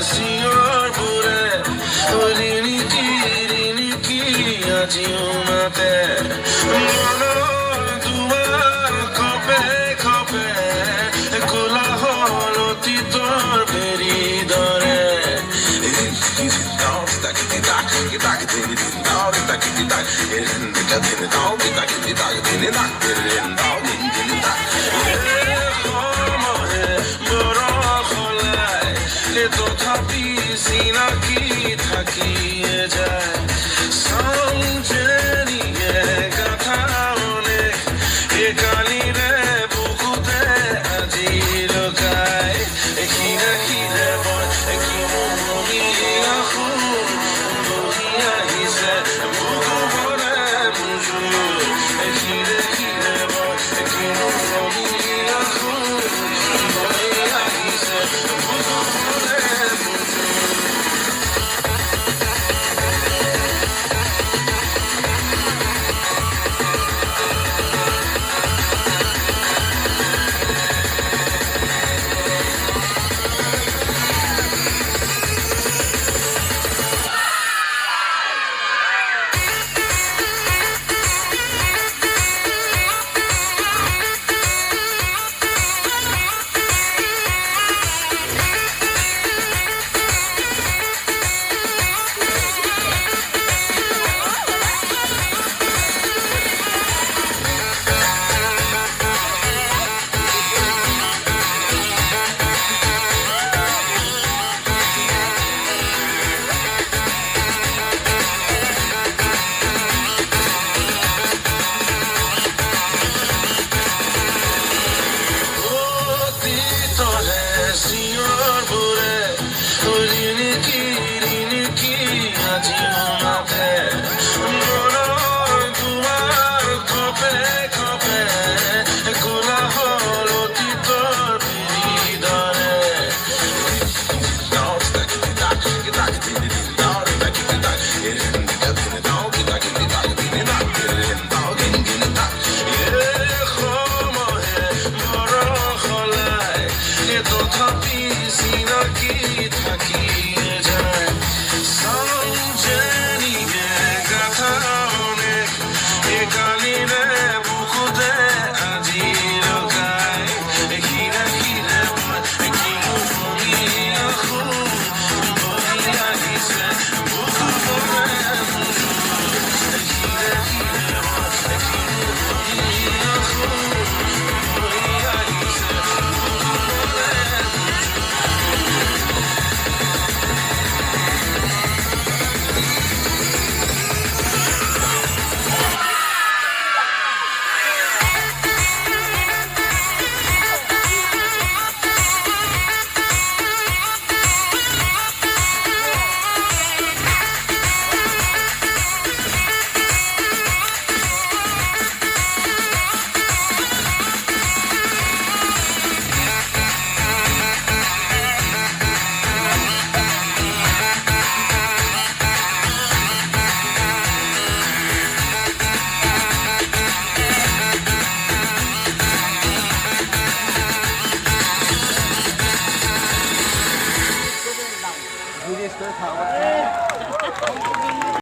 signor pure riniki ajiumate mono duar kope kope kula holo titor beri dore তথাপি চিনাকি থাকিয়ে যায় সমঝে নিয়ে কথা অনেক এ কালিরে বুকুতে আজি লগায় খিরে খিরে বয় কি মমি আখুন বহি আহিছে বুকু ভরে মুজুৰ খিৰে খিৰে বয় কি মমি আখুন বহি আহিছে বুকু ভরে signor pure riniki ajiumate mono duar kope kope kula holo titor beri dore তথাপি চিনাকি থাকিয়ে যায় সমঝে নিয়ে কথা অনেক এ কালিরে বুকুতে আজি লগায় খিরে খিরে বয় কি মমি আখুন বহি আহিছে বুকু ভরে মুজুৰ খিৰে খিৰে বয় কি মমি আখুন বহি আহিছে বুকু ভরে জিজ্ঞেস করে খাওয়া